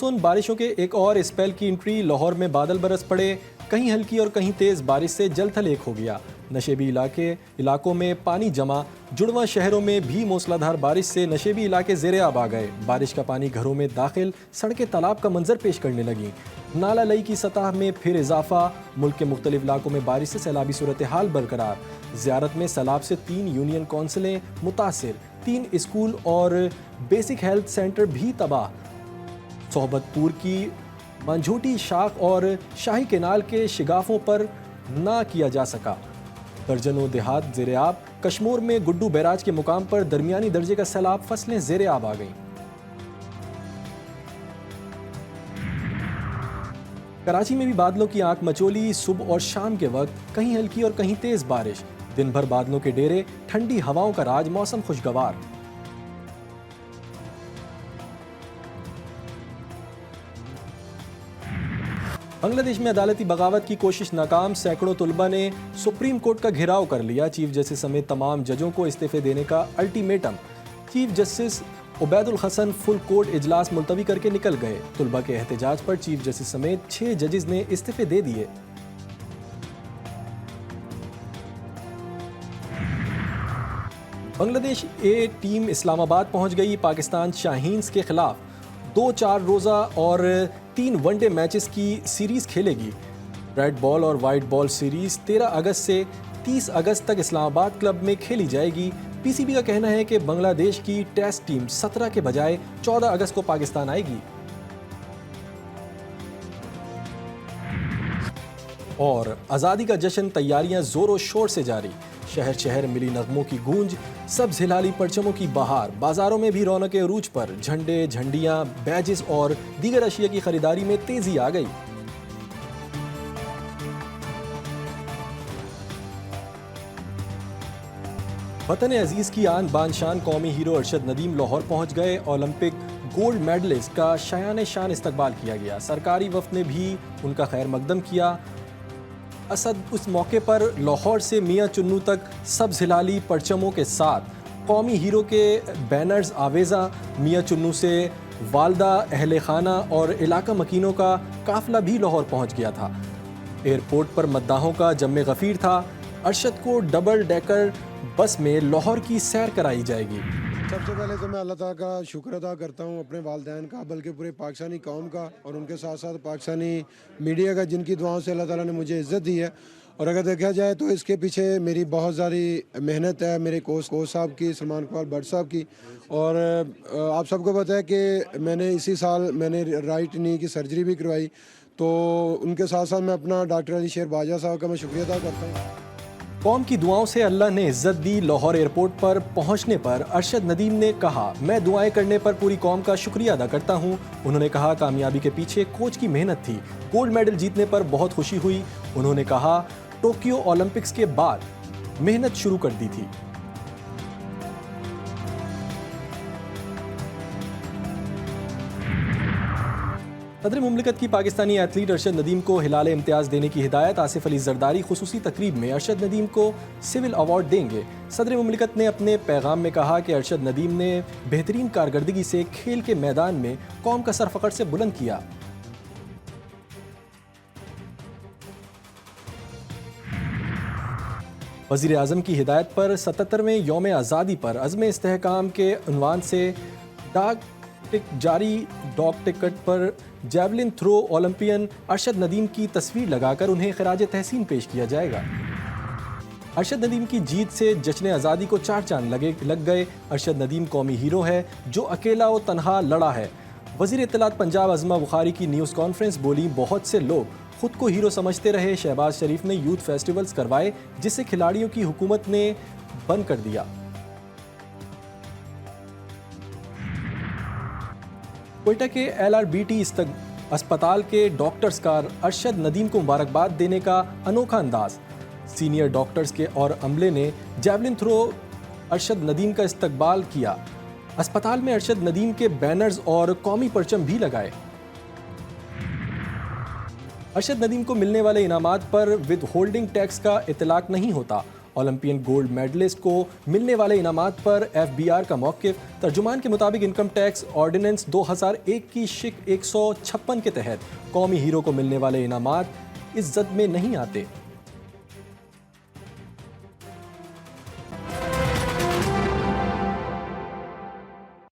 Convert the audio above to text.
Monsoon बारिशों के एक और स्पेल की एंट्री। लाहौर में बादल बरस पड़े, कहीं हल्की और कहीं तेज बारिश से जल थल एक हो गया। नशेबी इलाकों में पानी जमा। जुड़वा शहरों में भी मूसलाधार बारिश से नशेबी इलाके ज़ेरे आब आ गए। बारिश का पानी घरों में दाखिल, सड़कें तालाब का मंजर पेश करने लगी। नाला लई की सतह में फिर इजाफा। मुल्क के मुख्तलिफ इलाकों में बारिश से सैलाबी सूरत हाल बरकरार। ज़ियारत में सैलाब से 3 यूनियन कौंसिलें मुतासिर, 3 स्कूल और बेसिक हेल्थ सेंटर भी तबाह। सोहबतपुर की मंझोटी शाख और शाही केनाल के शिगाफों पर ना किया जा सका। दर्जनों देहात ज़ेरे आब। कश्मीर में गुड्डू बैराज के मुकाम पर दरमियानी दर्जे का सैलाब, फसलें ज़ेरे आब आ गईं। कराची में भी बादलों की आंख मचोली। सुबह और शाम के वक्त कहीं हल्की और कहीं तेज बारिश। दिन भर बादलों के डेरे, ठंडी हवाओं का राज, मौसम खुशगवार। बांग्लादेश में अदालती बगावत की कोशिश नाकाम। सैकड़ों तलबा ने सुप्रीम कोर्ट का घेराव कर लिया। चीफ जस्टिस समेत तमाम जजों को इस्तीफे देने का ultimatum. Chief justice Ubaidul Hasan full court इजलास मुलतवी करके निकल गए। तलबा के एहतजाज पर चीफ जस्टिस समेत 6 जजेस ने इस्तीफे दे दिए। बांग्लादेश ए टीम इस्लामाबाद पहुंच गई। पाकिस्तान शाहीन्स के खिलाफ 2 4 रोज़ा और 3 वनडे मैचेस की सीरीज़ खेलेगी। रेड बॉल और वाइट बॉल सीरीज़ 13 अगस्त से 30 अगस्त तक इस्लामाबाद क्लब में खेली जाएगी। पीसीबी का कहना है कि बांग्लादेश की टेस्ट टीम 17 के बजाय 14 अगस्त को पाकिस्तान आएगी। और आज़ादी का जश्न, तैयारियां जोरों शोर से जारी। शहर शहर मिली नगमों की गूंज, सब्ज हिलाली परचमों की बहार। बाजारों में भी रौनक अरूज पर। झंडे, झंडियां, बैजेस और दीगर अशिया की खरीदारी में तेजी आ गई। वतन अजीज की आन बान शान कौमी हीरो अरशद नदीम लाहौर पहुंच गए। ओलंपिक गोल्ड मेडलिस्ट का शायान शान इस्तकबाल किया गया। सरकारी वफ्द ने भी उनका खैर मकदम किया। असद उस मौके पर लाहौर से मियां चुन्नू तक सब्ज हिलाली परचमों के साथ कौमी हीरो के बैनर्स आवेज़ा। मियां चुन्नू से वालदा, अहले खाना और इलाका मकीनों का काफिला भी लाहौर पहुंच गया था। एयरपोर्ट पर मद्दाहों का जम्मे गफीर था। अरशद को डबल डेकर बस में लाहौर की सैर कराई जाएगी। सबसे पहले तो मैं अल्लाह ताला का शुक्र अदा करता हूँ, अपने वालिदैन का, बल्कि पूरे पाकिस्तानी कौम का और उनके साथ साथ पाकिस्तानी मीडिया का, जिनकी दुआओं से अल्लाह ताला ने मुझे इज़्ज़त दी है। और अगर देखा जाए तो इसके पीछे मेरी बहुत सारी मेहनत है, मेरे कोच साहब की, सलमान इकबाल भट्ट साहब की। और आप सबको पता है कि मैंने इसी साल राइट नी की सर्जरी भी करवाई। तो उनके साथ साथ मैं अपना डॉक्टर अली शेर बाजा साहब का मैं शुक्रिया अदा करता हूँ। कौम की दुआओं से अल्लाह ने इज्जत दी। लाहौर एयरपोर्ट पर पहुंचने पर अरशद नदीम ने कहा, मैं दुआएं करने पर पूरी कौम का शुक्रिया अदा करता हूं। उन्होंने कहा, कामयाबी के पीछे कोच की मेहनत थी। गोल्ड मेडल जीतने पर बहुत खुशी हुई। उन्होंने कहा, टोक्यो ओलंपिक्स के बाद मेहनत शुरू कर दी थी। सदर मुमलिकत की पाकिस्तानी एथलीट अरशद नदीम को हिलाल इम्तियाज़ देने की हिदायत। आसिफ अली जरदारी खुसूसी तकरीब में अरशद नदीम को सिविल अवार्ड देंगे। सदर मुमलिकत ने अपने पैगाम में कहा कि अरशद नदीम ने बेहतरीन कारकर्दगी से खेल के मैदान में कौम का सर फ़ख्र से बुलंद किया। वज़ीर आज़म की हिदायत पर 77वें यौम आज़ादी पर अज़्म इस्तेहकाम के उन्वान से डाक टिकट पर javelin throw Olympian Arshad Nadeem की तस्वीर लगाकर उन्हें खिराज तहसीन पेश किया जाएगा। अरशद नदीम की जीत से जश्न आज़ादी को 4 चांद लग गए। अरशद नदीम कौमी हीरो है जो अकेला व तनहा लड़ा है। वज़ीर इत्तलात पंजाब अज़मा बुखारी की न्यूज़ कॉन्फ्रेंस बोली, बहुत से लोग खुद को हीरो समझते रहे। शहबाज शरीफ ने यूथ फेस्टिवल्स करवाए जिसे खिलाड़ियों की हुकूमत ने बंद कर दिया। कोयटा के LRBT अस्पताल के डॉक्टर्स का अरशद नदीम को मुबारकबाद देने का अनोखा अंदाज। सीनियर डॉक्टर्स के और अमले ने जैवलिन थ्रो अरशद नदीम का इस्तकबाल किया। अस्पताल में अरशद नदीम के बैनर्स और कौमी परचम भी लगाए। अरशद नदीम को मिलने वाले इनामात पर विद होल्डिंग टैक्स का इतलाक नहीं होता। ओलंपियन गोल्ड मेडलिस्ट को मिलने वाले इनामात पर एफबीआर का मौक़िफ़। तर्जुमान के मुताबिक इनकम टैक्स ऑर्डिनेंस 2001 की शिक 156 के तहत कौमी हीरो को मिलने वाले इनामात इज्जत में नहीं आते।